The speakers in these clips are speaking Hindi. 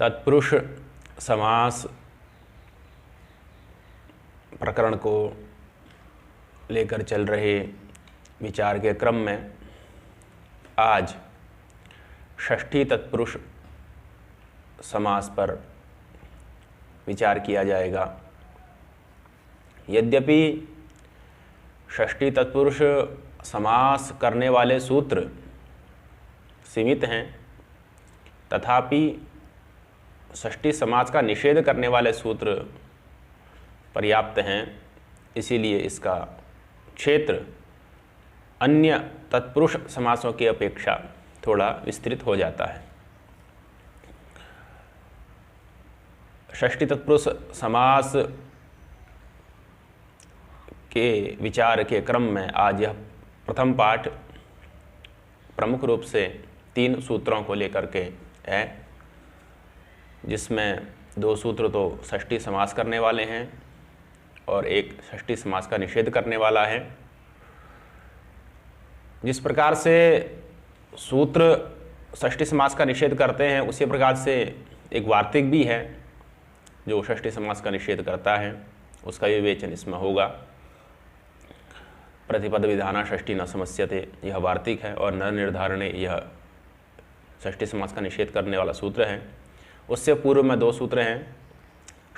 तत्पुरुष समास प्रकरण को लेकर चल रहे विचार के क्रम में आज षष्ठी तत्पुरुष समास पर विचार किया जाएगा। यद्यपि षष्ठी तत्पुरुष समास करने वाले सूत्र सीमित हैं, तथापि षष्ठी समास का निषेध करने वाले सूत्र पर्याप्त हैं। इसीलिए इसका क्षेत्र अन्य तत्पुरुष समासों की अपेक्षा थोड़ा विस्तृत हो जाता है। षष्ठी तत्पुरुष समास के विचार के क्रम में आज यह प्रथम पाठ प्रमुख रूप से 3 सूत्रों को लेकर के है, जिसमें 2 सूत्र तो षष्ठी समास करने वाले हैं और एक षष्ठी समास का निषेध करने वाला है। जिस प्रकार से सूत्र षष्ठी समास का निषेध करते हैं, उसी प्रकार से एक वार्तिक भी है जो षष्ठी समास का निषेध करता है, उसका विवेचन इसमें होगा। प्रतिपद विधाना षष्ठी न समस्यते, यह वार्तिक है, और न निर्धारणे यह षष्ठी समास का निषेध करने वाला सूत्र है। उससे पूर्व में 2 सूत्र हैं।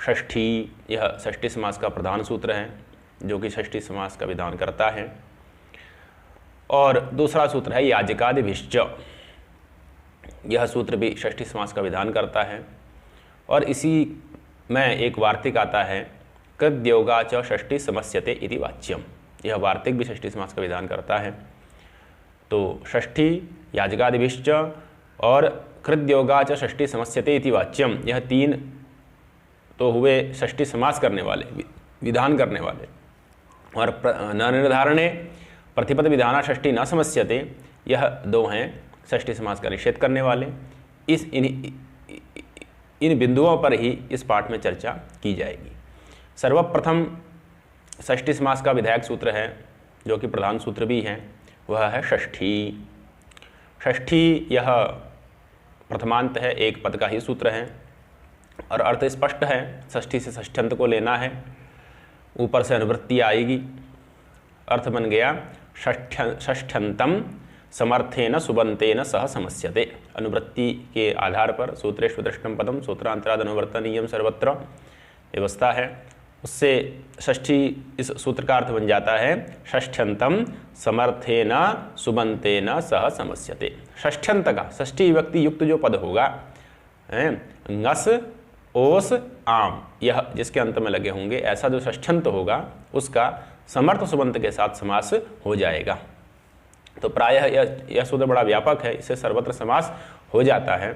षष्ठी, यह षष्ठी समास का प्रधान सूत्र है जो कि षष्ठी समास का विधान करता है, और दूसरा सूत्र है याजिकादिभिश्च, यह सूत्र भी षष्ठी समास का विधान करता है। और इसी में एक वार्तिक आता है, कृद्योगा च षष्ठी समस्यते इति वाच्यम, यह वार्तिक भी षष्ठी समास का विधान करता है। तो षष्ठी, याजिकादिभिश्च और कृद्योगा च षष्ठी समस्यते इति वाच्यम, यह 3 तो हुए षष्ठी समास करने वाले, विधान करने वाले। और न निर्धारणे प्रतिपद विधाना षष्ठी न समस्यते, यह 2 हैं षष्ठी समास का निषेध करने वाले। इन बिंदुओं पर ही इस पाठ में चर्चा की जाएगी। सर्वप्रथम षष्ठी समास का विधायक सूत्र है, जो कि प्रधान सूत्र भी है, वह है षष्ठी। षष्ठी यह प्रथमांत है, एक पद का ही सूत्र है, और अर्थ स्पष्ट है। षष्ठी से षष्ठ्यंत को लेना है, ऊपर से अनुवृत्ति आएगी। अर्थ बन गया षष्ठ्यंतम समर्थेन सुबंतेन सह समस्यते। अनुवृत्ति के आधार पर सूत्रेषु दृष्टम पदम सूत्रांतराद अनुवर्तनीयम सर्वत्र व्यवस्था है, उससे षष्ठी इस सूत्र का अर्थ बन जाता है षष्ठ्यंतम समर्थेन सुबंतेन सह समस्यते। षष्ठ्यंत का षष्ठी विभक्ति युक्त जो पद होगा, ngस ओस आम, यह जिसके अंत में लगे होंगे, ऐसा जो षष्ठ्यंत होगा उसका समर्थ सुबंत के साथ समास हो जाएगा। तो प्रायः यह सूत्र बड़ा व्यापक है, इससे सर्वत्र समास हो जाता है।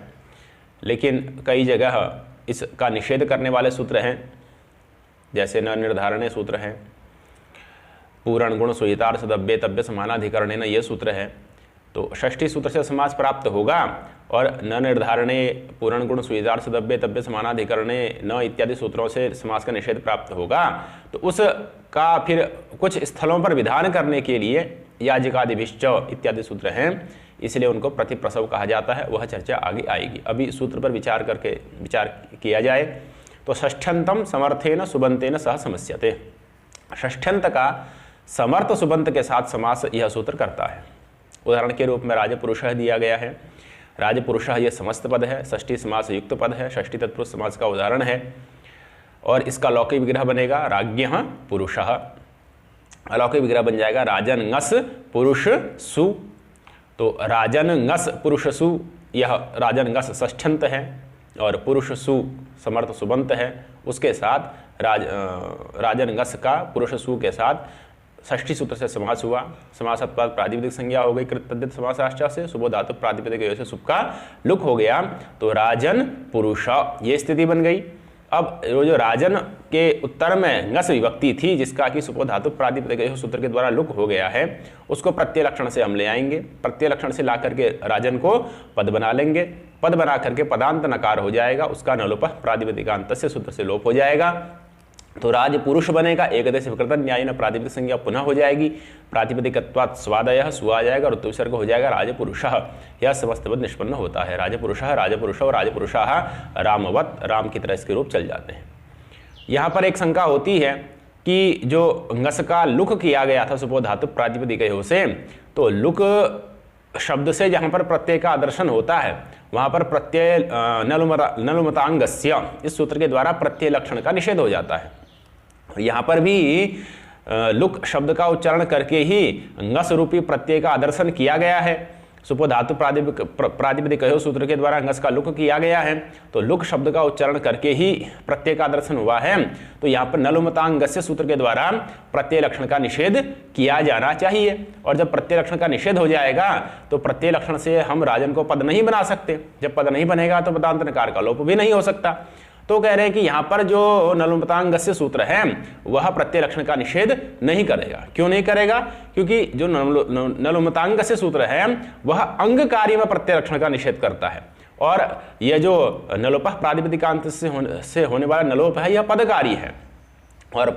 लेकिन कई जगह इसका निषेध करने वाले सूत्र हैं, जैसे न निर्धारणे सूत्र है, पूर्ण गुण सुहितार्थ सदव्ये तव्य समानाधिकरणे न यह सूत्र है। तो षष्ठी सूत्र से समास प्राप्त होगा, और न निर्धारणे पूर्ण गुण सुहितार्थ सदव्ये तव्य समानाधिकरणे न इत्यादि सूत्रों से समास का निषेध प्राप्त होगा। तो उसका फिर कुछ स्थलों पर विधान करने के लिए याजिकादिभिश्च इत्यादि सूत्र हैं, इसलिए उनको प्रतिप्रसव कहा जाता है। वह चर्चा आगे आएगी। अभी सूत्र पर विचार किया जाए तो षष्ठ्यंतम समर्थेन सुबंतेन सह समस्यते, षष्ठ्यंत का समर्थ सुबंत के साथ समास यह सूत्र करता है। उदाहरण के रूप में राजपुरुषः दिया गया है। राजपुरुषः यह समस्त पद है, षष्ठी समास युक्त पद है, षष्ठी तत्पुरुष समास का उदाहरण है, और इसका लौकिक विग्रह बनेगा राज्ञः पुरुषः। अलौकिक विग्रह बन जाएगा राजन ngस पुरुष सु। तो राजन ngस पुरुष सु, यह राजन ngस षष्ठ्यंत है और पुरुष सु समर्थ सुबंत है। उसके साथ राजन ngस का पुरुष सु के साथ षष्ठी सूत्र से समास हुआ। समासत्वाद प्रातिपदिक संज्ञा हो गई कृत तद्धित समासाश्च से, सुबो धातु प्रातिपदिक से सुब का लुक हो गया, तो राजन पुरुष, ये स्थिति बन गई। अब जो राजन के उत्तर में ngस विभक्ति थी, जिसका कि सुपो धातु प्रातिपदिक सूत्र के द्वारा लुक हो गया है, उसको प्रत्यय लक्षण से हम ले आएंगे। प्रत्यय लक्षण से ला करके राजन को पद बना लेंगे। पद बना करके पदांत नकार हो जाएगा, उसका नलोप प्रातिपदिकांत से सूत्र से लोप हो जाएगा। तो राजपुरुष बनेगा, एकदेश विकृतन न्याय न प्रातिपदिक संज्ञा पुनः हो जाएगी, प्रातिपदिकत्वात् स्वादयः सु आ जाएगा और उत्तरविसर्ग हो जाएगा राजपुरुषः। यह समस्त पद निष्पन्न होता है। राजपुरुषः, राजपुरुषो, राजपुरुषाः, रामवत, राम की तरह इसके रूप चल जाते हैं। यहाँ पर एक शंका होती है कि जो ngस का लुक किया गया था सुपो धातु प्रातिपदिकयोः से, तो लुक शब्द से जहाँ पर प्रत्यय का आदर्शन होता है वहाँ पर प्रत्यय नलुमतांगस्य इस सूत्र के द्वारा प्रत्यय लक्षण का निषेध हो जाता है। यहाँ पर भी लुक शब्द का उच्चारण करके ही ngस रूपी प्रत्यय का आदर्शन किया गया है। सुपो धातु प्रातिपदिकयोः सूत्र के द्वारा ngस का लुक किया गया है, तो लुक शब्द का उच्चारण करके ही प्रत्यय का दर्शन हुआ है। तो यहाँ पर नलुमतांगस्य सूत्र के द्वारा प्रत्यय लक्षण का निषेध किया जाना चाहिए। और जब प्रत्यय लक्षण का निषेध हो जाएगा तो प्रत्यय लक्षण से हम राजन को पद नहीं बना सकते। जब पद नहीं बनेगा तो पदांत नकार का लोप भी नहीं हो सकता। तो कह रहे हैं कि यहाँ पर जो नलुमतांगस्य सूत्र है वह प्रत्यय लक्षण का निषेध नहीं करेगा। क्यों नहीं करेगा? क्योंकि जो नलुमतांगस्य सूत्र है वह अंगकारी में प्रत्यय लक्षण का निषेध करता है, और यह जो नलोपः प्रातिपदिकांत से होने वाला नलोप है यह पदकारी है। और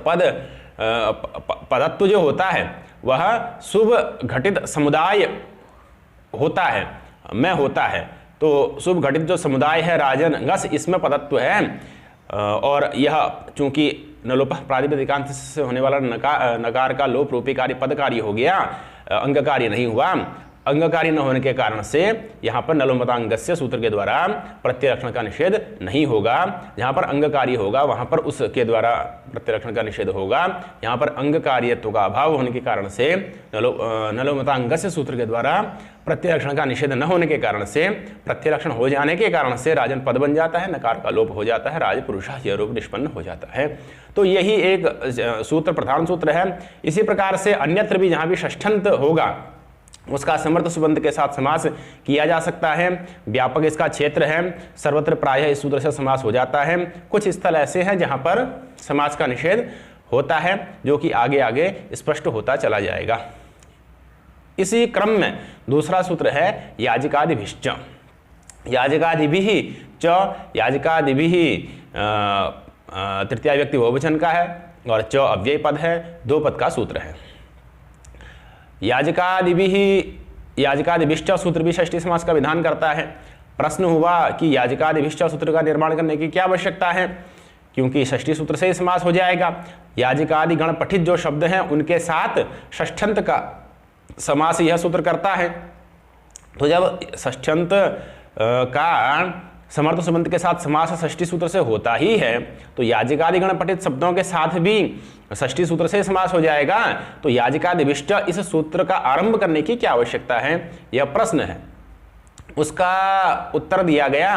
पदत्व जो होता है वह शुभ घटित समुदाय होता है, में होता है। तो शुभ घटित जो समुदाय है राजन ngस, इसमें पदत्व है। और यह चूंकि नलोपः प्रातिपदिकांत से होने वाला नकार का लोप रूपी कार्य पदकारी हो गया, अंगकारी नहीं हुआ। अंगकारी न होने के कारण से यहाँ पर नलुमतांगस्य सूत्र के द्वारा प्रत्यय लक्षण का निषेध नहीं होगा। जहाँ पर अंगकारी होगा वहाँ पर उसके द्वारा प्रत्यय लक्षण का निषेध होगा। यहाँ पर अंगकार्यत्व का अभाव होने के कारण से नलुमतांगस्य सूत्र के द्वारा प्रत्यय लक्षण का निषेध न होने के कारण से, प्रत्यय लक्षण हो जाने के कारण से राजन पद बन जाता है, नकार का लोप हो जाता है, राजपुरुषः यह रूप निष्पन्न हो जाता है। तो यही एक सूत्र प्रधान सूत्र है। इसी प्रकार से अन्यत्र भी जहाँ भी षष्ठंत होगा उसका समर्थ सुबंध के साथ समास किया जा सकता है। व्यापक इसका क्षेत्र है, सर्वत्र प्रायः इस सूत्र से समास हो जाता है। कुछ स्थल ऐसे हैं जहां पर समास का निषेध होता है, जो कि आगे आगे स्पष्ट होता चला जाएगा। इसी क्रम में दूसरा सूत्र है याजिकादिभिश्च। याजिकादिभिः च, याजिकादिभिः तृतीया व्यक्ति बहुवचन का है और च अव्यय पद है, दो पद का सूत्र है। याजिकादिभिश्च सूत्र भी षष्ठी समास का विधान करता है। प्रश्न हुआ कि याजिकादिभिश्च सूत्र का निर्माण करने की क्या आवश्यकता है, क्योंकि षष्ठी सूत्र से ही समास हो जाएगा। याजिकादि गण पठित जो शब्द हैं उनके साथ षष्ठंत का समास यह सूत्र करता है। तो जब षष्ठंत का समर्थ सुबंध के साथ समास षष्ठी सूत्र से होता ही है, तो याजिकादि गण पठित शब्दों के साथ भी षष्ठी सूत्र से समास हो जाएगा। तो याजिकादिभिश्च इस सूत्र का आरंभ करने की क्या आवश्यकता है, यह प्रश्न है। उसका उत्तर दिया गया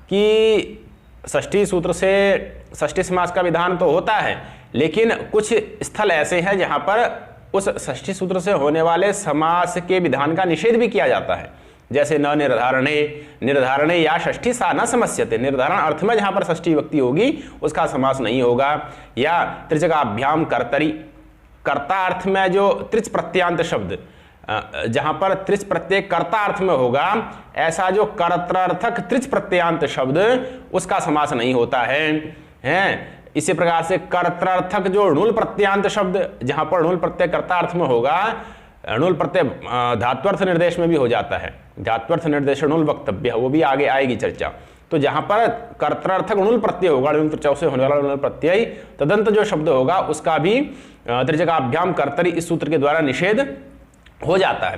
कि षष्ठी सूत्र से षष्ठी समास का विधान तो होता है, लेकिन कुछ स्थल ऐसे हैं जहां पर उस षष्ठी सूत्र से होने वाले समास के विधान का निषेध भी किया जाता है। जैसे न निर्धारणे, निर्धारणे या षष्ठी सा न समस्यते, निर्धारण अर्थ में जहां पर षष्ठी विभक्ति होगी उसका समास नहीं होगा। या त्रिजगाभ्याम कर्तरी, कर्ता अर्थ में जो त्रिच प्रत्यांत शब्द, जहां पर त्रिच प्रत्यय कर्ता अर्थ में होगा, ऐसा जो कर्त्रार्थक त्रिच प्रत्यांत शब्द उसका समास नहीं होता है। इसी प्रकार से कर्त्रार्थक जो णुल प्रत्यांत शब्द, जहां पर णुल प्रत्यय कर्ता अर्थ में होगा, णुल प्रत्यय धात्वर्थ निर्देश में भी हो जाता है। धात्वर्थ निर्देश णुल वक्तव्य, वो भी आगे आएगी चर्चा। तो जहां पर कर्त्रार्थक णुल प्रत्यय होगा, णुल से होने वाला णुल प्रत्यय तदंत जो शब्द होगा उसका भी त्रिजगाभ्याम कर्तरी इस सूत्र के द्वारा निषेध हो जाता है।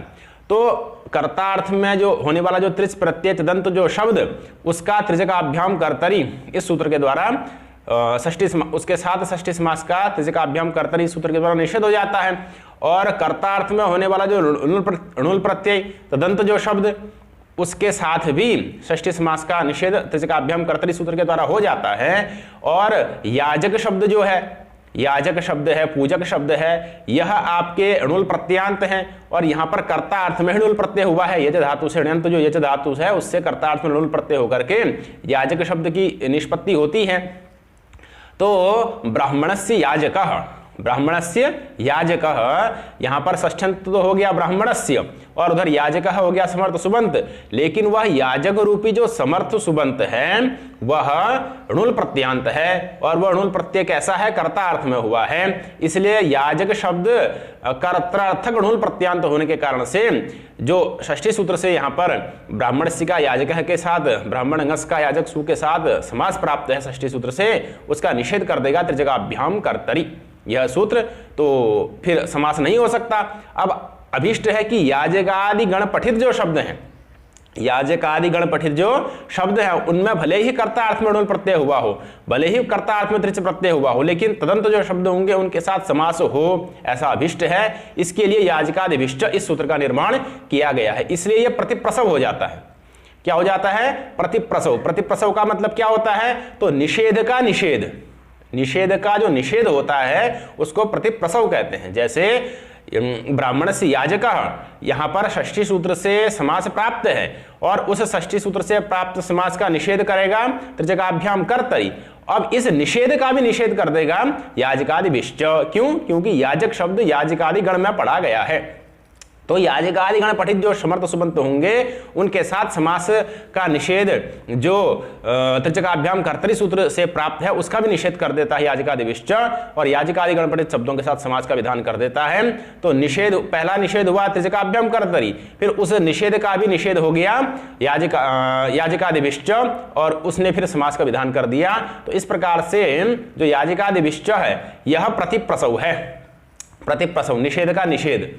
तो कर्तार्थ में जो होने वाला जो त्रिच प्रत्यय तदंत जो शब्द, उसका त्रिजगाभ्याम कर्तरी इस सूत्र के द्वारा षष्ठी उसके साथ षष्ठी समास का त्रिजगाभ्याम कर्तरी सूत्र के द्वारा निषेध हो जाता है। और कर्तार्थ में होने वाला जो णुल प्रत्यय तदंत जो शब्द, उसके साथ भी षष्ठी समास का निषेध त्रिजगाभ्याम कर्तरी सूत्र के द्वारा हो जाता है। और याजक शब्द जो है, याजक शब्द है, पूजक शब्द है, यह आपके णुल प्रत्यांत हैं और यहाँ पर कर्ता अर्थ में णुल प्रत्यय हुआ है। यज धातु से ण्यंत जो यज धातु है उससे कर्ता अर्थ में णुल प्रत्यय होकर के याजक शब्द की निष्पत्ति होती है। तो ब्राह्मणस्य याजकः, ब्राह्मणस्य याजकः, यहाँ पर षष्ठ्यंत तो हो गया ब्राह्मणस्य और उधर याजकः हो गया समर्थ सुबंत, लेकिन वह याजक रूपी जो समर्थ सुबंत है वह णुल प्रत्यांत है और वह णुल प्रत्यय कैसा है, कर्ता अर्थ में हुआ है। इसलिए याजक शब्द कर्त्रार्थक णुल प्रत्यांत होने के कारण से जो षष्ठी सूत्र से यहाँ पर ब्राह्मणस्य का याजक के साथ ब्राह्मणंगस का याजक सु के साथ समास प्राप्त है षष्ठी सूत्र से, उसका निषेध कर देगा त्रिजगाभ्याम कर्तरि यह सूत्र, तो फिर समास नहीं हो सकता। अब अभिष्ट है कि याजकादि गण पठित जो शब्द हैं, याजकादि गण पठित जो शब्द है उनमें भले ही कर्ता अर्थ में णुल प्रत्यय हुआ हो, भले ही कर्ता अर्थ में त्रिच प्रत्यय हुआ हो, लेकिन तदंत जो शब्द होंगे उनके साथ समास हो, ऐसा अभिष्ट है। इसके लिए याजकादिभिष्ट इस सूत्र का निर्माण किया गया है। इसलिए यह प्रतिप्रसव हो जाता है। क्या हो जाता है, प्रतिप्रसव। प्रतिप्रसव का मतलब क्या होता है, तो निषेध का निषेध, निषेध का जो निषेध होता है उसको प्रतिप्रसव कहते हैं। जैसे ब्राह्मण से याजकः, यहां पर षष्ठी सूत्र से समास प्राप्त है और उस षष्ठी सूत्र से प्राप्त समास का निषेध करेगा त्रिजगाभ्याम कर्तरि। अब इस निषेध का भी निषेध कर देगा याजकादिभिश्च। क्यों, क्योंकि याजक शब्द याजकादि गण में पढ़ा गया है, तो याजकादि गण पठित जो समर्थ सुबंत होंगे उनके साथ समास का निषेध जो त्रिजगाभ्याम कर्तरि सूत्र से प्राप्त है उसका भी निषेध कर देता है याजकादिभिश्च, और याजकादि गण पठित शब्दों के साथ समास का विधान कर देता है। तो निषेध, पहला निषेध हुआ त्रिजगाभ्याम कर्तरि, फिर उस निषेध का भी निषेध हो गया याजकादिभिश्च और उसने फिर समास का विधान कर दिया। तो इस प्रकार से जो याजकादिभिश्च है यह प्रतिप्रसव है, प्रतिप्रसव निषेध का निषेध।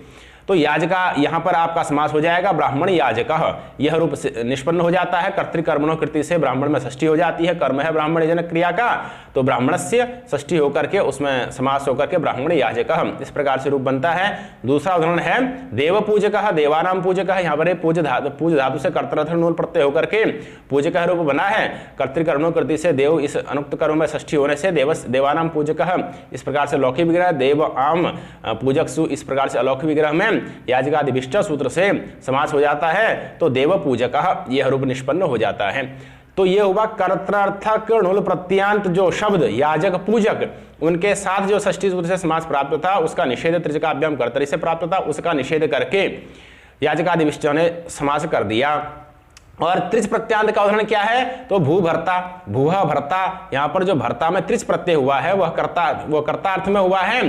तो याजका यहां पर आपका समास हो जाएगा ब्राह्मण याजकः, यह रूप निष्पन्न हो जाता है। कर्तृकर्मणों कृति से ब्राह्मण में षष्ठी हो जाती है, कर्म है ब्राह्मण जनक क्रिया का, तो ब्राह्मणस्य षष्ठी होकर के उसमें समास होकर के ब्राह्मण याजकः इस प्रकार से रूप बनता है। दूसरा उदाहरण है देव पूजकः, देवानाम पूजकः, यहाँ पर पूज धातु से कर्तर्थ णुल प्रत्यय होकर के पूजकः रूप बना है। कर्तृकर्मणों कृति से देव इस अनुक्त कर्म में षष्ठी होने से देवानाम पूजकः इस प्रकार से लौकिक विग्रह, देव आम पूजक सु इस प्रकार से अलौकिक विग्रह में याजकादिभिष्ट सूत्र से समास हो जाता है, तो देव पूजकः यह रूप निष्पन्न हो जाता है। तो यह हुआ कर्त्रार्थक णुल प्रत्यांत जो शब्द याजक पूजक उनके साथ जो षष्ठी सूत्र से समास प्राप्त था उसका निषेध त्रिजगाभ्याम कर्तरि से प्राप्त था, उसका निषेध करके याजकादिभिष्ट ने समास कर दिया। और त्रिच प्रत्यांत का उदाहरण क्या है, तो भू भर्ता, भूहा भर्ता, यहां पर जो भर्ता में त्रिच प्रत्यय हुआ है वह कर्ता अर्थ में हुआ है,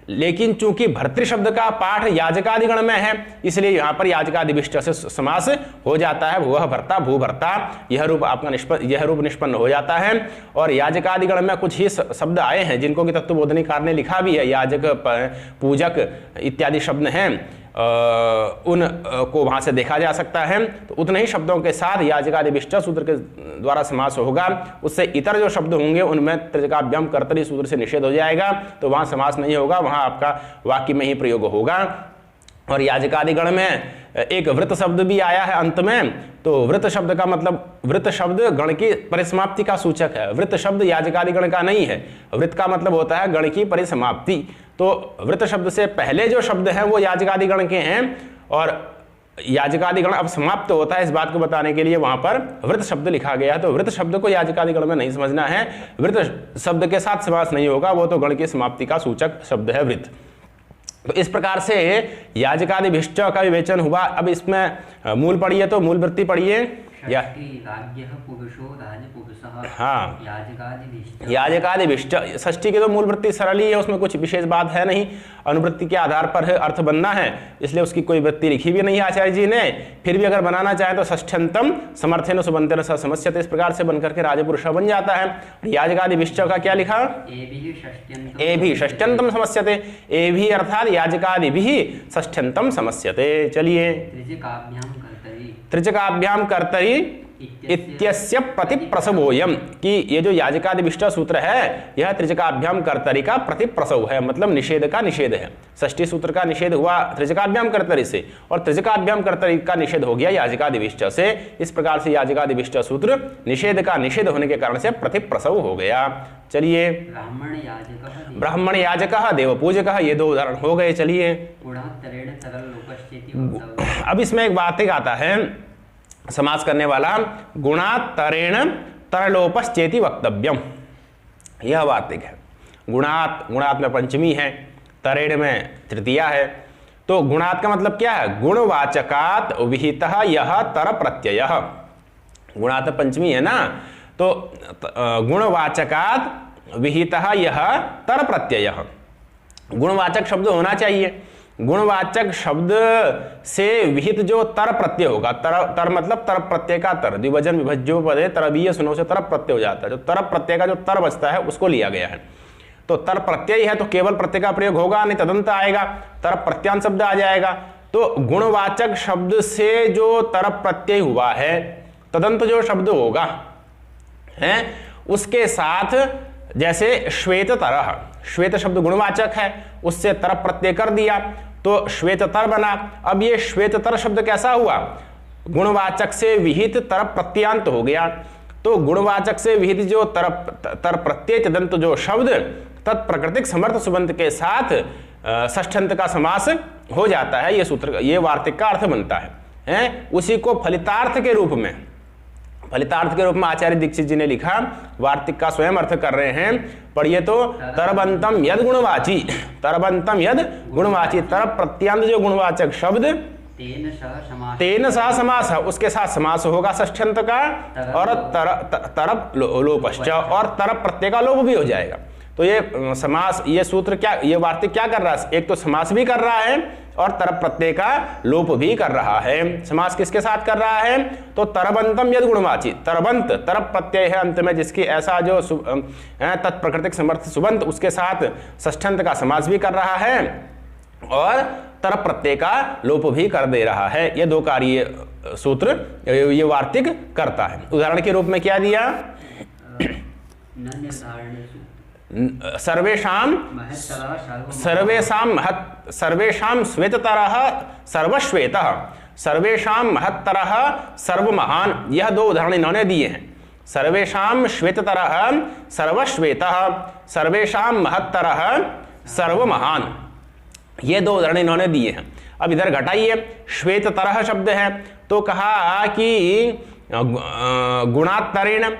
लेकिन चूंकि भर्तृ शब्द का पाठ याजकादिगण में है इसलिए यहां पर याजकादिभिष्ट से समास हो जाता है। भूह भर्ता, भू भर्ता, यह रूप आपका यह रूप निष्पन्न हो जाता है। और याजकादिगण में कुछ ही शब्द आए हैं जिनको कि तत्वबोधनीकार ने लिखा भी है, याजक, पूजक इत्यादि शब्द हैं, उन को वहां से देखा जा सकता है। तो उतने ही शब्दों के साथ याजकादिभिष्ट सूत्र के द्वारा समास होगा, उससे इतर जो शब्द होंगे उनमें त्रिजगाभ्याम कर्तरि सूत्र से निषेध हो जाएगा, तो वहां समास नहीं होगा, वहां आपका वाक्य में ही प्रयोग होगा। और याजकादिगण में एक वृत शब्द भी आया है अंत में, तो वृत शब्द का मतलब, वृत शब्द गण की परिसमाप्ति का सूचक है, वृत शब्द याजकादिगण का नहीं है। वृत का मतलब होता है गण की परिसमाप्ति, तो वृत शब्द से पहले जो शब्द हैं वो याजकादिगण के हैं और याजकादिगण अब समाप्त होता है, इस बात को बताने के लिए वहां पर वृत शब्द लिखा गया है। तो वृत शब्द को याजकादिगण में नहीं समझना है, वृत शब्द के साथ समास नहीं होगा, वो तो गण की समाप्ति का सूचक शब्द है वृत। तो इस प्रकार से याजकादिभिष्ट का विवेचन हुआ। अब इसमें मूल पढ़िए, तो मूल वृत्ति पढ़िए। हाँ, याजकादिभिष्ट षष्ठी की तो मूल वृत्ति सरल ही है, उसमें कुछ विशेष बात है नहीं, अनुवृत्ति के आधार पर अर्थ बनना है, इसलिए उसकी कोई वृत्ति लिखी भी नहीं आचार्य जी ने। फिर भी अगर बनाना चाहे तो षष्ठ्यंतम समर्थेन सुबंतेन स समस्यते, इस प्रकार से बनकर के राजपुरुष बन जाता है। याजकादिभिष्ट का क्या लिखा, ए भी षष्ठ्यंतम समस्यते, ए भी अर्थात याजकादिभिः षष्ठ्यंतम समस्यते। चलिए, त्रिजगाभ्याम कर्तरि इत्यस्य प्रतिप्रसवोयम, कि ये जो याजकादिभिष्ट सूत्र है यह त्रिजगाभ्याम कर्तरि का प्रतिप्रसव है, मतलब निषेध का निषेध है। षष्ठी सूत्र का निषेध हुआ त्रिजगाभ्याम कर्तरि से और त्रिजगाभ्याम कर्तरि का निषेध हो गया याजकादिभिष्ट से। इस प्रकार से याजकादिभिष्ट सूत्र निषेध का निषेध होने के कारण से प्रतिप्रसव हो गया। चलिए, ब्राह्मण याजकः, देव पूजकः, ये दो उदाहरण हो गए। चलिए, अब इसमें एक बात आता है समास करने वाला, गुणातरेण तरलोपश्चेति वक्तव्यम, यह वार्तिक है। गुणात, गुणात में पंचमी है, तरेण में तृतीया है। तो गुणात का मतलब क्या है? गुणवाचकात विहितः यह तर प्रत्यय। गुणात पंचमी है ना, तो गुणवाचकात विहितः यह तर प्रत्यय। गुणवाचक शब्द होना चाहिए। गुणवाचक शब्द से विहित जो तर प्रत्यय होगा, तर मतलब तर प्रत्यय का तर, द्विवचन विभज्यो पदे तरबीय सुनो से तर प्रत्यय हो जाता है। जो तर प्रत्यय का जो तर बचता है उसको लिया गया है। तो तर प्रत्यय है तो केवल प्रत्यय का प्रयोग होगा नहीं, तदंत आएगा, तर प्रत्यांत शब्द आ जाएगा। तो गुणवाचक शब्द से जो तर प्रत्यय हुआ है, तदंत जो शब्द होगा है, उसके साथ जैसे श्वेत तरह, श्वेत शब्द गुणवाचक है, उससे तर प्रत्यय कर दिया तो श्वेत तर बना। अब ये श्वेत तर शब्द कैसा हुआ? गुणवाचक से विहित तर प्रत्यांत हो गया। तो गुणवाचक से विहित जो तर प्रत्यय तदंत जो शब्द तत्प्रकृतिक समर्थ सुबंत के साथ षष्ठ्यंत का समास हो जाता है। ये सूत्र, ये वार्तिक का अर्थ बनता है? उसी को फलितार्थ के रूप में, फलितार्थ के रूप में आचार्य दीक्षित जी ने लिखा, वार्तिक का स्वयं अर्थ कर रहे हैं। पढ़िए तो, तरबंतम यद गुणवाची, तरबंतम यद गुणवाची, तर प्रत्यांत जो गुणवाचक शब्द तेन सह समास, उसके साथ समास होगा षष्ठ्यंत का, और तरप लोपश्च, और तरप प्रत्यय का लोप भी हो जाएगा। तो ये समास, ये सूत्र क्या, ये वार्तिक क्या कर रहा है? एक तो समास भी कर रहा है और तरप प्रत्यय का लोप भी कर रहा है। समास किसके साथ कर रहा है? तो तरबंतम यद गुणवाची, तरबंत तरप प्रत्यय है अंत में, जिसकी ऐसा जो तत्प्रकृतिक समर्थ सुबंत, उसके साथ षष्ठ्यंत का समास भी कर रहा है और तरप प्रत्यय का लोप भी कर दे रहा है। ये दो कार्य सूत्र ये वार्तिक करता है। उदाहरण के रूप में क्या दिया? सर्वेषाम श्वेततरः सर्वश्वेतः, सर्वेषाम महत्तरः सर्वमहान, यह दो उदाहरण इन्होंने दिए हैं। सर्वेषाम श्वेततरः सर्वश्वेतः, सर्वेषाम महत्तरः सर्वमहान, ये दो उदाहरण इन्होंने दिए हैं। अब इधर घटाइए, श्वेततरः शब्द है तो कहा कि गुणात्तरेण,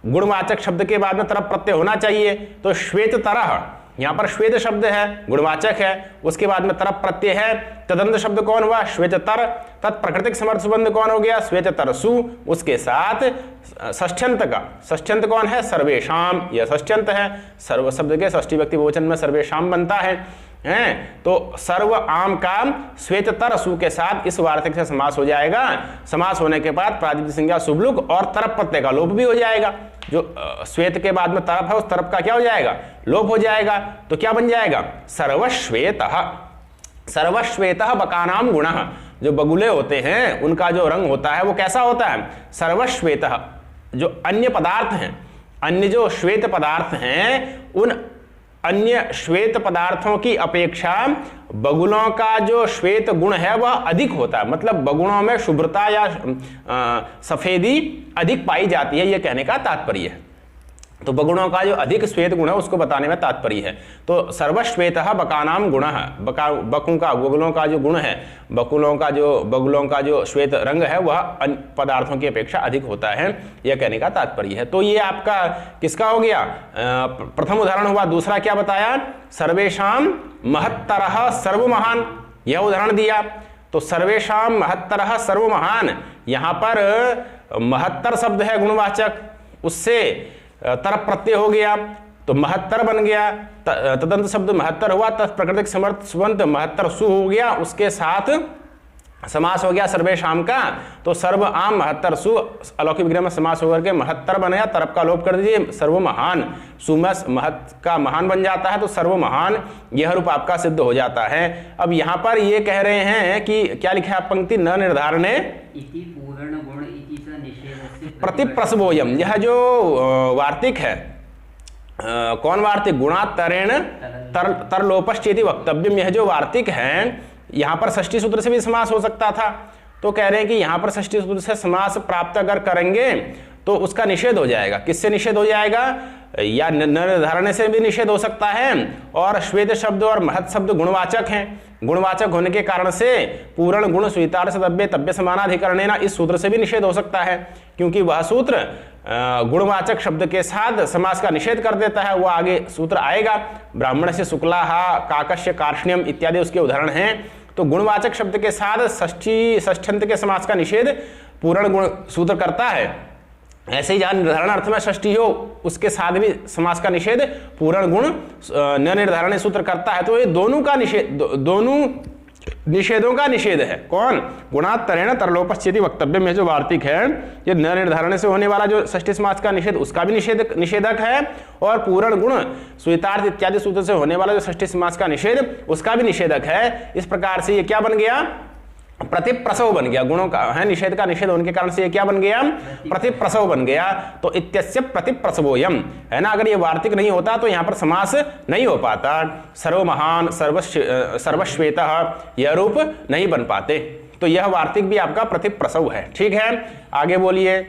गुणवाचक शब्द के बाद में तरफ प्रत्यय होना चाहिए। तो श्वेत तरह, यहां पर श्वेत शब्द है, गुणवाचक है, उसके बाद में तरफ प्रत्यय है। तदंत शब्द कौन हुआ? श्वेतर। तत्प्रकृतिक समर्थ सुबंध कौन हो गया? श्वेततरसु। उसके साथ षष्ठ्यंत का, षष्ठ्यंत कौन है? सर्वेषाम, यह षष्ठ्यंत है। सर्व शब्द के षष्ठी व्यक्ति बहुवचन में सर्वेषाम बनता है। तो सर्व आम काम श्वेततरसु के साथ इस वार्तिक से समास हो जाएगा। समास होने के बाद प्रातिपदिक संज्ञा शुभलुक और तरफ प्रत्यय का लोप भी हो जाएगा। जो श्वेत के बाद में तरफ है, उस तरफ का क्या हो जाएगा? लोप हो जाएगा। तो क्या बन जाएगा? सर्वश्वेतः। सर्वश्वेतः बकानाम गुणः, जो बगुले होते हैं उनका जो रंग होता है वो कैसा होता है? सर्वश्वेतः। जो अन्य पदार्थ हैं, अन्य जो श्वेत पदार्थ हैं, उन अन्य श्वेत पदार्थों की अपेक्षा बगुलों का जो श्वेत गुण है वह अधिक होता है। मतलब बगुलों में शुभ्रता या सफेदी अधिक पाई जाती है, यह कहने का तात्पर्य है। तो बगुलों का जो अधिक श्वेत गुण है उसको बताने में तात्पर्य है। तो सर्वश्वेतः बकानाम गुणः, बकुं का, बगुलों का जो गुण है, बगुलों का जो श्वेत रंग है वह अन्य पदार्थों की अपेक्षा अधिक होता है, यह कहने का तात्पर्य है। तो ये आपका किसका हो गया? प्रथम उदाहरण हुआ। दूसरा क्या बताया? सर्वेषाम महत्तरः सर्वमहान, यह उदाहरण दिया। तो सर्वेषाम महत्तरः सर्वमहान, यहां पर महत्तर शब्द है गुणवाचक, उससे तरफ प्रत्यय हो गया तो महत्तर बन गया। तदंत शब्द महत्तर हुआ, तत्प्रकृतिक समर्थ सुबंत महत्तर सु हो गया, उसके साथ समास हो गया सर्वेषाम का। तो सर्व आम महत्तर सु, अलौकिक विग्रह में समास होकर के महत्तर बनेगा, तरफ का लोप कर दीजिए, सर्वमहान, सुमस महत का महान बन जाता है, तो सर्वमहान यह रूप आपका सिद्ध हो जाता है। अब यहाँ पर ये कह रहे हैं कि क्या लिखा है पंक्ति? न निर्धारणे प्रतिप्रसवोयम, यह जो वार्तिक है, कौन वार्तिक? गुणात्तरेण तरलोपश्चेति वक्तव्यम, यह जो वार्तिक है यहां पर षष्ठी सूत्र से भी समास हो सकता था। तो कह रहे हैं कि यहां पर षष्ठी सूत्र से समास प्राप्त अगर करेंगे तो उसका निषेध हो जाएगा। किससे निषेध हो जाएगा? या न निर्धारण से भी निषेध हो सकता है, और श्वेत शब्द और महत् शब्द गुणवाचक हैं, गुणवाचक होने के कारण से पूर्ण गुण स्वीतार सदव्य तव्य समानाधिकरणेन इस सूत्र से भी निषेध हो सकता है, क्योंकि वह सूत्र गुणवाचक शब्द के साथ समास का निषेध कर देता है। वो आगे सूत्र आएगा, ब्राह्मण से शुक्ला काकस्य कार्ष्ण्यम इत्यादि उसके उदाहरण हैं। तो गुणवाचक शब्द के साथ षष्ठी षष्ठ्यंत के समास का निषेध पूर्ण गुण सूत्र करता है। ऐसे ही जहां निर्धारण अर्थ में षष्ठी हो उसके साथ भी समास का निषेध पूर्ण गुण न निर्धारण सूत्र करता है। तो ये दोनों का निषेध, दोनों निषेधों का निषेध है। कौन? गुणात्तरेण तरलोपश्चेति वक्तव्य में जो वार्तिक है, ये न निर्धारण से होने वाला जो षष्ठी समास का निषेध उसका भी निषेधक है, और पूर्ण गुण स्वीतार्थ इत्यादि सूत्र से होने वाला जो षष्ठी समास का निषेध उसका भी निषेधक है। इस प्रकार से ये क्या बन गया? प्रतिप्रसव बन गया। गुणों का है निषेध का निषेध होने के कारण से ये क्या बन गया? प्रतिप्रसव बन गया। तो इत्यस्य प्रतिप्रसवोयम है ना। अगर ये वार्तिक नहीं होता तो यहां पर समास नहीं हो पाता। सर्वमहान सर्वश्वेतः यह रूप नहीं बन पाते। तो यह वार्तिक भी आपका प्रतिप्रसव है। ठीक है, आगे बोलिए।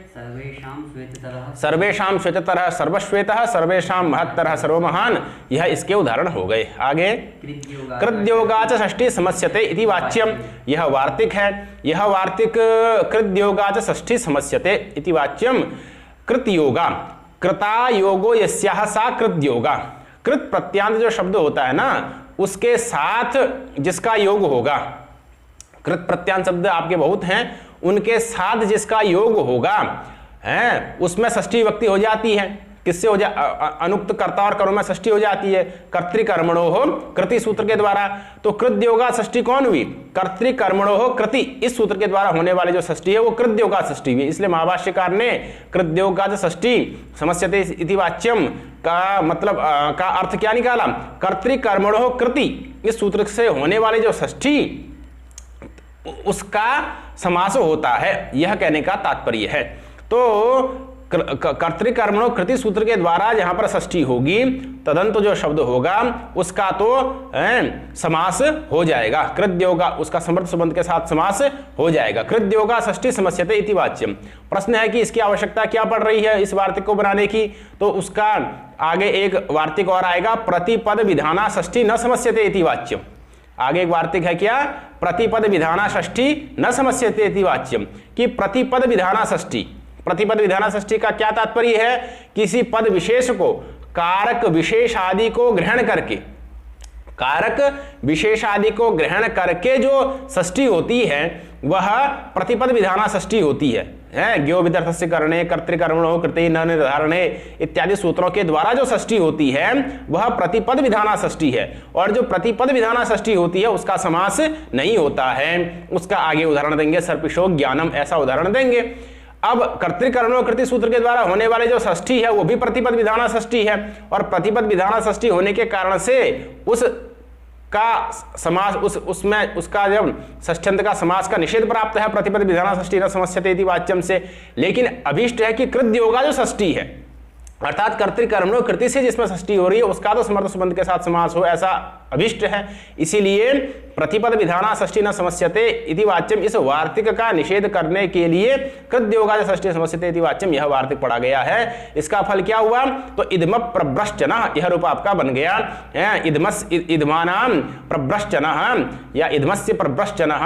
सर्वेषां श्वेततरः सर्वश्वेतः सर्वेषां महत्तरः सर्वमहान, यह इसके उदाहरण हो गए। आगे कृद्योगाच षष्ठी समस्यते इति वाच्यम, यह वार्तिक है। यह वार्तिक कृद्योगाच षष्ठी समस्यते इति वाच्यम। कृतयोगा कृता योगो यस्याः सा कृद्योगा। कृत प्रत्यांत जो शब्द होता है ना उसके साथ जिसका योग होगा, कृत प्रत्यांत शब्द आपके बहुत हैं, उनके साथ जिसका योग होगा है उसमें षष्ठी विभक्ति हो जाती है। किससे हो जा? अनुक्त कर्ता और कर्म में षष्ठी हो जाती है कर्तृकर्मणो हो कृति सूत्र के द्वारा। तो कृद्योगा षष्ठी कौन हुई? कर्तृकर्मणो हो कृति, इस सूत्र के द्वारा होने वाली जो षष्ठी है वो कृद्योगा षष्ठी हुई। इसलिए महाभाष्यकार ने कृद्योगा षष्ठी समस्यते इति वाच्यम का मतलब का अर्थ क्या निकाला? कर्तृकर्मणो हो कृति, इस सूत्र से होने वाली जो षष्ठी उसका समास होता है, यह कहने का तात्पर्य है। तो कर्तृकर्मणो कृति सूत्र के द्वारा जहां पर षष्ठी होगी तदंत जो शब्द होगा उसका तो समास हो जाएगा। कृद्योगा उसका समर्थ संबंध के साथ समास हो जाएगा। कृद्योगा षष्ठी समस्यते इति वाच्यम। प्रश्न है कि इसकी आवश्यकता क्या पड़ रही है इस वार्तिक को बनाने की? तो उसका आगे एक वार्तिक और आएगा, प्रतिपद विधाना षष्ठी न समस्यते इति वाच्यम। आगे एक वार्तिक है क्या? प्रतिपद विधाना षष्ठी न समस्यते इति वाच्यम, कि प्रतिपद विधाना षष्ठी। प्रतिपद विधाना षष्ठी का क्या तात्पर्य है? किसी पद विशेष को कारक विशेष आदि को ग्रहण करके, कारक विशेष आदि को ग्रहण करके जो षष्ठी होती है वह प्रतिपद विधाना षष्ठी होती है। ज्ञो विदर्थस्य करणे कर्तृकर्मणो कृते न निर्धारणे इत्यादि सूत्रों के द्वारा जो षष्ठी होती है वह प्रतिपद विधाना षष्ठी है। और जो प्रतिपद विधाना षष्ठी होती है उसका समास नहीं होता है। उसका आगे उदाहरण देंगे, सर्पिशो ज्ञानम, ऐसा उदाहरण देंगे। अब कर्तृकर्मणो कृति सूत्र के द्वारा होने वाले जो षष्ठी है वो भी प्रतिपद विधाना षष्ठी है, और प्रतिपद विधाना षष्ठी होने के कारण से उस का समास उसमें उसका जब षष्ठ्यंत का समास का निषेध प्राप्त है प्रतिपद विधाना षष्ठी न समस्यते इति वाच्यम से। लेकिन अभिष्ट है कि कृद्योगा जो षष्ठी है अर्थात कर्तृकर्मणो कृति से जिसमें षष्ठी हो रही है उसका तो समर्थ संबंध के साथ समास हो, ऐसा अभिष्ट है। इसीलिए प्रतिपद विधाना षष्ठी न समस्यते इति वाच्यम, इस वार्तिक का निषेध करने के लिए कृद्योगा षष्ठी समस्यते इति वाच्यम यह वार्तिक पढ़ा गया है। इसका फल क्या हुआ? तो इदम प्रभ्रश्चनः, यह रूप आपका बन गया। इदमानाम प्रभ्रश्चनः या इदमस्य प्रभ्रश्चनः,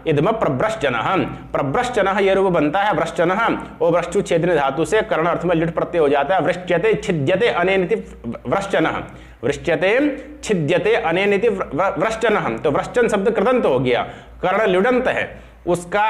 इदम प्रभ्रश्चनः। प्रभ्रश्चनः यह रूप बनता है वृश्चनः, और वृश्चु छेदने धातु से कर्ण अर्थ में लिट प्रत्यय हो जाता है। वृश्च्यते छिद्यते अनेनिति वृश्चनः, वृश्च्यते छिद्यते अनेनिति वृश्चनः। तो वृश्चन शब्द कृदंत हो गया, कर्ण लुडंत है। उसका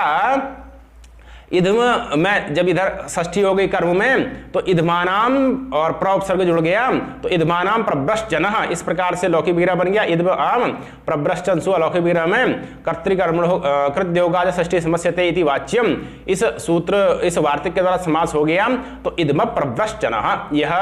इधम में जब इधर षष्ठी हो गई कर्म में तो इधमानाम और प्रउपसर्ग जुड़ गया तो इधमानाम प्रभ्रश्चनः, इस प्रकार से लौकिक विग्रह बन गया। इधम आम प्रभ्रश्चनसु अलौकिक विग्रह में कर्तृकर्मणो कृद्योगाच षष्ठी समस्यते इति वाच्यम, इस सूत्र इस वार्तिक के द्वारा समास हो गया। तो इधम प्रभ्रश्चनः यह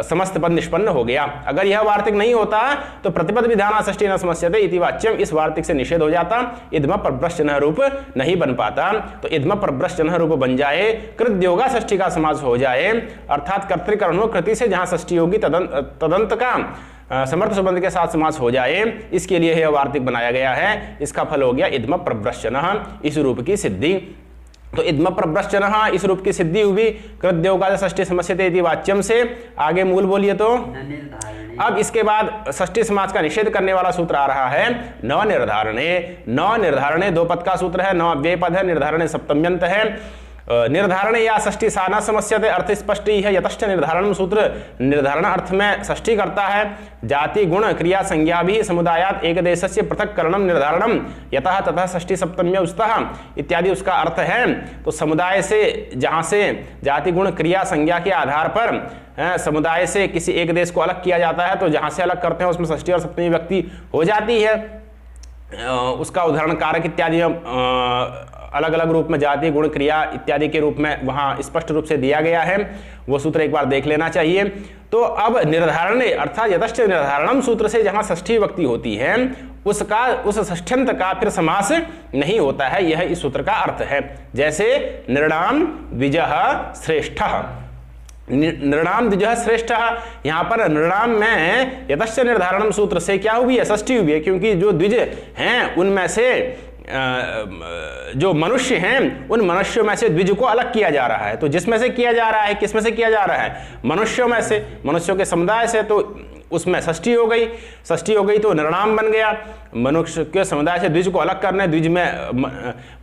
समस्त पद निष्पन्न हो गया। अगर यह वार्तिक नहीं होता तो प्रतिपद विधाना षष्ठी न समस्यते इति वाच्यम, इस वार्तिक से निषेध हो जाता, इधम प्रभ्रश्चनः रूप नहीं बन पाता। तो इधम प्रभ्रश्चनः रूप बन जाए, कृद्योगा षष्ठी का समास हो जाए, अर्थात कर्तृकर्मणो कृति से जहां षष्ठी होगी तदंत का समर्थ संबंध के साथ समास हो जाए, इसके लिए यह वार्तिक बनाया गया है। इसका फल हो गया इधम प्रभ्रश्चनः, इस रूप की सिद्धि। तो इद्म प्रभ्रश्चनः इस रूप की सिद्धि हुई। कृद्योगा षष्ठी समस्यते इति वाच्यम से। आगे मूल बोलिए तो अब इसके बाद षष्ठी समास का निषेध करने वाला सूत्र आ रहा है न निर्धारणे। न निर्धारणे दो पद का सूत्र है, न अव्यय पद है, निर्धारणे सप्तम्यंत है। निर्धारण या षष्ठी साना समस्यते अर्थ स्पष्ट ही है। यतश्च निर्धारण सूत्र निर्धारण अर्थ में षष्ठी करता है। जाति गुण क्रिया संज्ञा भी समुदायात एक देशस्य पृथक्करणम निर्धारणम यतः ततः षष्ठी सप्तम्य उस्तः इत्यादि उसका अर्थ है। तो समुदाय से जहाँ से जाति गुण क्रिया संज्ञा के आधार पर समुदाय से किसी एक देश को अलग किया जाता है, तो जहाँ से अलग करते हैं उसमें षष्ठी और सप्तमी व्यक्ति हो जाती है। उसका उदाहरण कारक इत्यादि अलग अलग रूप में जाति गुण क्रिया इत्यादि के रूप में वहाँ स्पष्ट रूप से दिया गया है। वो सूत्र एक बार देख लेना चाहिए। तो अब निर्धारण अर्थात यतश्च निर्धारणम सूत्र से जहाँ षष्ठी विभक्ति होती है उसका उस षष्ठ्यंत का फिर समास नहीं होता है। यह इस सूत्र का अर्थ है। जैसे नृणाम द्विजः श्रेष्ठः, नृणाम द्विजः श्रेष्ठ, यहाँ पर नृणाम में यतश्च निर्धारणम सूत्र से क्या हुई है, षष्ठी हुई है, क्योंकि जो द्विज हैं उनमें से जो मनुष्य हैं उन मनुष्यों में से द्विज को अलग किया जा रहा है। तो जिसमें से किया जा रहा है, किसमें से किया जा रहा है, मनुष्यों में से, मनुष्यों के समुदाय से, तो उसमें षष्ठी हो गई। षष्ठी हो गई तो निर्णाम बन गया। मनुष्य के समुदाय से द्विज को अलग करने, द्विज में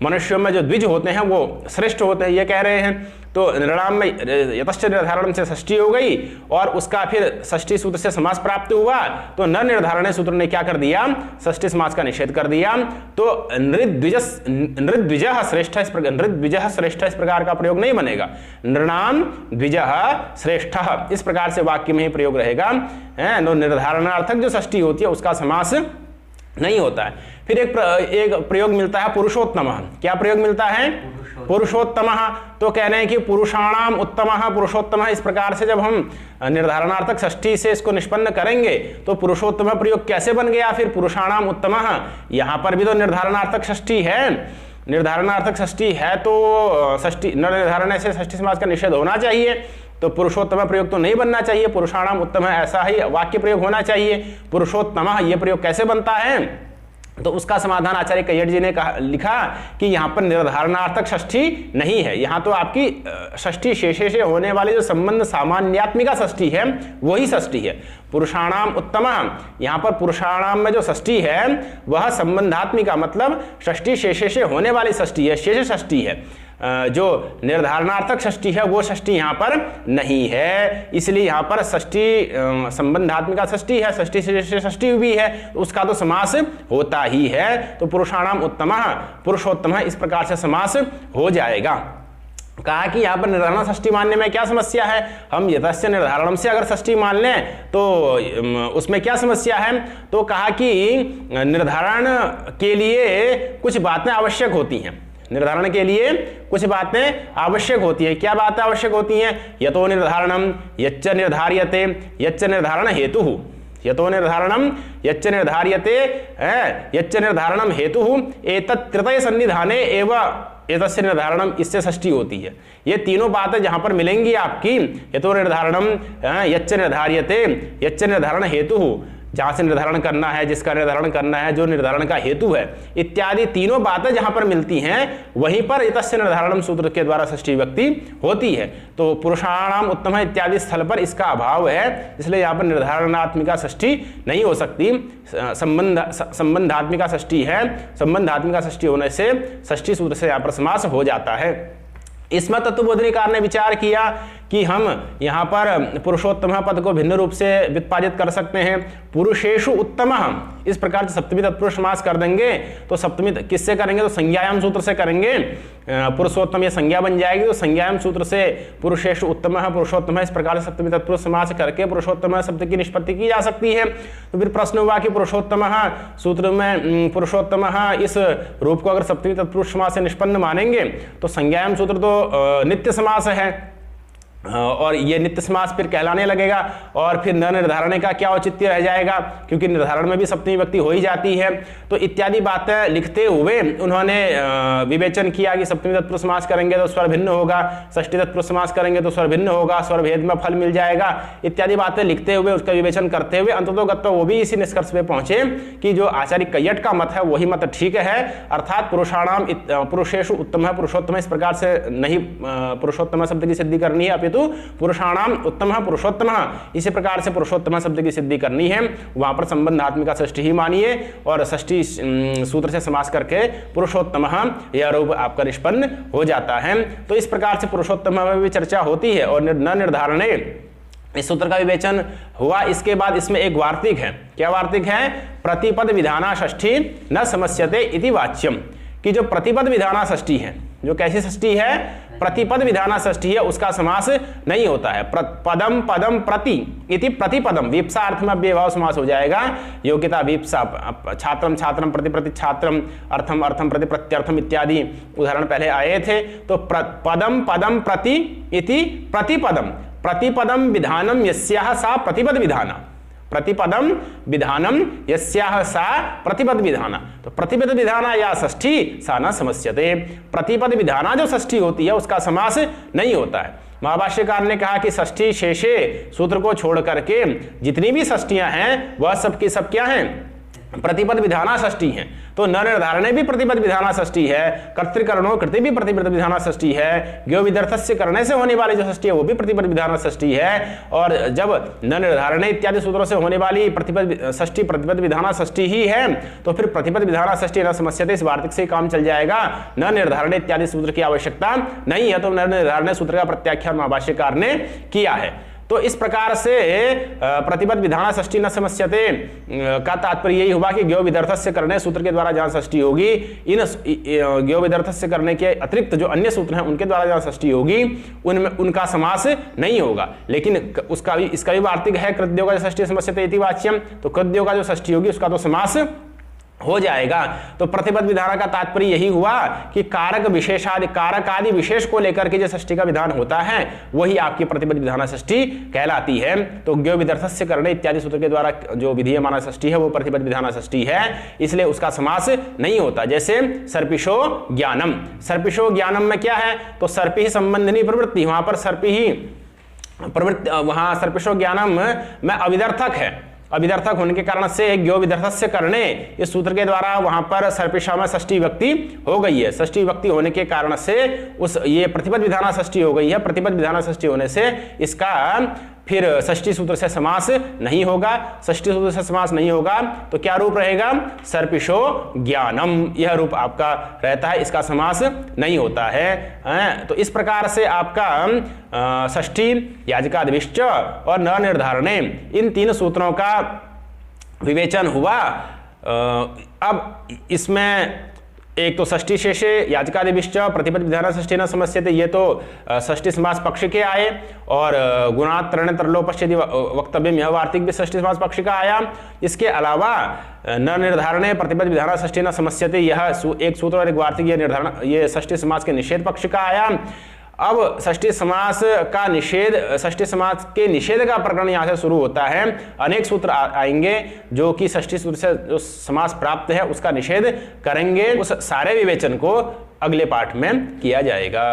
मनुष्यों में जो द्विज होते हैं वो श्रेष्ठ होते हैं, ये कह रहे हैं। तो निर्णाम में यतश्च निर्धारण से षष्ठी हो गई और उसका फिर षष्ठी सूत्र से समास प्राप्त हुआ। तो न निर्धारण सूत्र ने क्या कर दिया, षष्ठी समास का निषेध कर दिया। तो नृद्विजः श्रेष्ठ इस प्रकार का प्रयोग नहीं बनेगा। नृणाम द्विजः श्रेष्ठः इस प्रकार से वाक्य में ही प्रयोग रहेगा। निर्धारणार्थक जो षष्ठी होती है उसका समास नहीं होता है। फिर एक प्रयोग मिलता है पुरुषोत्तम। क्या प्रयोग मिलता है, पुरुषोत्तम। तो कह रहे हैं कि पुरुषाणाम उत्तमः पुरुषोत्तम, इस प्रकार से जब हम निर्धारणार्थक षष्ठी से इसको निष्पन्न करेंगे तो पुरुषोत्तम प्रयोग कैसे बन गया फिर पुरुषाणाम उत्तमः। यहाँ पर भी तो निर्धारणार्थक षष्ठी है, निर्धारणार्थक षष्ठी है तो षष्ठी न निर्धारण से षष्ठी समास का निषेध होना चाहिए। तो पुरुषोत्तम प्रयोग तो नहीं बनना चाहिए, पुरुषाणाम उत्तम ऐसा ही वाक्य प्रयोग होना चाहिए। पुरुषोत्तम ये प्रयोग कैसे बनता है, तो उसका समाधान आचार्य कैयट जी ने लिखा कि यहाँ पर निर्धारणार्थक षष्ठी नहीं है। यहाँ तो आपकी षष्ठी शेषे से होने वाली जो संबंध सामान्यात्मिका षष्ठी है वही षष्ठी है। पुरुषाणाम उत्तम, यहाँ पर पुरुषाणाम में जो षष्ठी है वह संबंधात्मिका मतलब षष्ठी शेषे से होने वाली षष्ठी है, शेष षष्ठी है। जो निर्धारणार्थक षष्ठी है वो षष्ठी यहाँ पर नहीं है, इसलिए यहाँ पर षष्ठी संबंधात्मिका षष्ठी है, षष्ठी से षष्ठी भी है, तो उसका तो समास होता ही है। तो पुरुषाणाम उत्तमः पुरुषोत्तम इस प्रकार से समास हो जाएगा। कहा कि यहाँ पर निर्धारण षष्ठी मानने में क्या समस्या है, हम यतस्य निर्धारणम से अगर षष्ठी मान लें तो उसमें क्या समस्या है। तो कहा कि निर्धारण के लिए कुछ बातें आवश्यक होती हैं, निर्धारण के लिए कुछ बातें आवश्यक होती है। क्या बातें आवश्यक होती हैं, यतो निर्धारणम यच्च निर्धार्यते यच्च निर्धारण हेतुः, यतो निर्धारणम यच्च निर्धार्यते यच्च निर्धारणम हेतुः एतत् तृतीय सन्निधाने एवं एतस्य निर्धारणम, इससे षष्ठी होती है। ये तीनों बातें जहां पर मिलेंगी आपकी, यतो निर्धारणम यच्च निर्धार्यते यच्च निर्धारण हेतुः, जहां से निर्धारण करना है, जिसका निर्धारण करना है, जो निर्धारण का हेतु है, इत्यादि तीनों बातें जहां पर मिलती हैं वहीं पर इतस्य निर्धारणम सूत्र के द्वारा षष्ठी विभक्ति होती है। तो पुरुषाणाम उत्तम इत्यादि स्थल पर इसका अभाव है, इसलिए यहाँ पर निर्धारणात्मिका षष्ठी नहीं हो सकती, संबंधात्मिका षष्ठी है। संबंधात्मिका षष्ठी होने से षष्ठी सूत्र से यहाँ पर समास हो जाता है। इसमें तत्वबोधनिकार ने विचार किया कि हम यहाँ पर पुरुषोत्तम पद को भिन्न रूप से व्युत्पादित कर सकते हैं। पुरुषेषु उत्तमः इस प्रकार से सप्तमी तत्पुरुष समास कर देंगे तो सप्तमी किससे करेंगे, तो संज्ञायाम सूत्र से करेंगे। पुरुषोत्तम ये संज्ञा बन जाएगी, तो संज्ञायाम सूत्र से पुरुषेषु उत्तमः पुरुषोत्तम इस प्रकार से सप्तमी तत्पुरुष समास करके पुरुषोत्तम शब्द की निष्पत्ति की जा सकती है। तो फिर प्रश्न हुआ कि पुरुषोत्तम सूत्र में पुरुषोत्तम इस रूप को अगर सप्तमी तत्पुरुष समास से निष्पन्न मानेंगे तो संज्ञायाम सूत्र तो नित्य समास है, और ये नित्य समास फिर कहलाने लगेगा। और फिर न निर्धारण का क्या औचित्य रह जाएगा, क्योंकि निर्धारण में भी सप्तमी विभक्ति हो ही जाती है। तो इत्यादि बातें लिखते हुए उन्होंने विवेचन किया कि सप्तमी तत्पुरुष समास करेंगे तो स्वर भिन्न होगा, षष्ठी तत्पुरुष समास करेंगे तो स्वर भिन्न होगा, स्वर भेद में फल मिल जाएगा, इत्यादि बातें लिखते हुए उसका विवेचन करते हुए अंततोगत्वा वो भी इसी निष्कर्ष पे पहुंचे कि जो आचार्य कैयट का मत है वही मत ठीक है, अर्थात पुरुषाणाम पुरुषेषु उत्तम पुरुषोत्तम, इस प्रकार से नहीं पुरुषोत्तम शब्द की सिद्धि करनी है, अपितु पुरुषाणाम उत्तम पुरुषोत्तम, इसी प्रकार से पुरुषोत्तम शब्द की सिद्धि करनी है। वहां पर संबंधात्मिका षष्ठी ही मानिए और षष्ठी सूत्र से समास करके पुरुषोत्तम यह रूप आपका निष्पन्न हो जाता है। तो इस प्रकार से पुरुषोत्तम में भी चर्चा होती है और न निर्धारणे इस सूत्र का विवेचन हुआ। इसके बाद इसमें एक वार्तिक है। क्या वार्तिक है? प्रतिपद विधाना षष्ठी न समस्यते इति वाच्यम, कि जो प्रतिपद विधाना षष्ठी है, जो कैसी षष्ठी है? प्रतिपद विधाना षष्ठी है, उसका समास नहीं होता है। पदम पदम प्रति इति प्रतिपदम, वीप्सा अर्थ में अव्ययभाव समास हो जाएगा। योग्यता वीप्सा, छात्रम छात्रम प्रति प्रति छात्रम, अर्थम अर्थम प्रति प्रत्यर्थम इत्यादि उदाहरण पहले आए थे। तो पदम पदम प्रति इति प्रतिपदम, प्रतिपदम विधानम यस्याह सा प्रतिपद विधाना, प्रतिपदम विधानम यस्याह सा प्रतिपद विधाना। तो प्रतिपद विधाना या षष्ठी सा न समस्यते, प्रतिपद विधाना जो षष्ठी होती है उसका समास नहीं होता है। महाभाष्यकार ने कहा कि षष्ठी शेषे सूत्र को छोड़ करके जितनी भी षष्ठियां हैं वह सब की सब क्या हैं? प्रतिपद विधाना षष्ठी है। तो न निर्धारणे भी प्रतिपद विधाना षष्ठी है, कर्तृकरणो कृति भी प्रतिपद विधाना षष्ठी है, ज्ञो विदर्थस्य करने से होने वाली जो षष्ठी है वो भी प्रतिपद विधाना षष्ठी है। और जब न निर्धारणे इत्यादि सूत्रों से होने वाली प्रतिपद षष्ठी प्रतिपद विधाना षष्ठी ही है तो फिर प्रतिपद विधाना षष्ठी न समस्यते, इस वार्तिक से काम चल जाएगा। न निर्धारणे इत्यादि सूत्र की आवश्यकता नहीं है। तो न निर्धारणे सूत्र का प्रत्याख्यान महाभाष्यकार ने किया है। तो इस प्रकार से प्रतिपद विधाना षष्ठी न समस्यते का तात्पर्य यही हुआ कि ज्ञो विदर्थस्य करने सूत्र के द्वारा जहां षष्ठी होगी, इन ज्ञो विदर्थस्य करने के अतिरिक्त जो अन्य सूत्र हैं उनके द्वारा जहां षष्ठी होगी उनमें उनका समास नहीं होगा। लेकिन उसका भी इसका भी वार्तिक है, कृत्यो का षष्ठी समस्यते इति वाच्यम, तो कृत्यो का जो षष्ठी होगी उसका तो समास हो जाएगा। तो प्रतिपद विधान का तात्पर्य यही हुआ कि कारक विशेषादि, कारक आदि विशेष को लेकर के जो षष्ठी का विधान होता है वही आपकी प्रतिपद विधाना षष्ठी कहलाती है। तो ज्ञो विदर्थस्य करणे इत्यादि सूत्र के द्वारा जो विधीय माना षष्ठी है वो प्रतिपद विधाना षष्ठी है, इसलिए उसका समास नहीं होता। जैसे सर्पिशो ज्ञानम, सर्पिशो ज्ञानम में क्या है? तो सर्पि संबंधिनी प्रवृत्ति, वहां पर सर्पि ही प्रवृत्ति, वहां सर्पिशो ज्ञानम में अविदर्थक है, अविदर्थक होने के कारण से ज्ञो विदर्थस्य करणे इस सूत्र के द्वारा वहां पर सर्पिशा में षष्ठी विभक्ति हो गई है। षष्ठी विभक्ति होने के कारण से उस ये प्रतिपद विधाना षष्ठी हो गई है। प्रतिपद विधाना षष्ठी होने से इसका फिर षष्ठी सूत्र से समास नहीं होगा। षष्ठी सूत्र से समास नहीं होगा तो क्या रूप रहेगा? सर्पिशो ज्ञानम, यह रूप आपका रहता है, इसका समास नहीं होता है। तो इस प्रकार से आपका षष्ठी, याजकादिविश्च और न निर्धारणे इन तीन सूत्रों का विवेचन हुआ। अब इसमें एक तो षष्ठी शेषे याजकादिविश्च प्रतिपद विधाना षष्ठी न समस्यते, ये तो षष्ठी समास पक्ष के आए। और गुणात् त्रण तरलोपश्यति वक्तव्यम, यह वार्तिक भी षष्ठी समास पक्ष का आया। इसके अलावा न निर्धारणे प्रतिपद विधाना षष्ठी न समस्यते, यह एक सूत्र और एक वार्तिक ये निर्धारण, ये षष्ठी समास के निषेध पक्ष का आया। अब षष्ठी समास का निषेध, षष्ठी समास के निषेध का प्रकरण यहां से शुरू होता है। अनेक सूत्र आएंगे जो कि षष्ठी सूत्र से जो समास प्राप्त है उसका निषेध करेंगे। उस सारे विवेचन को अगले पाठ में किया जाएगा।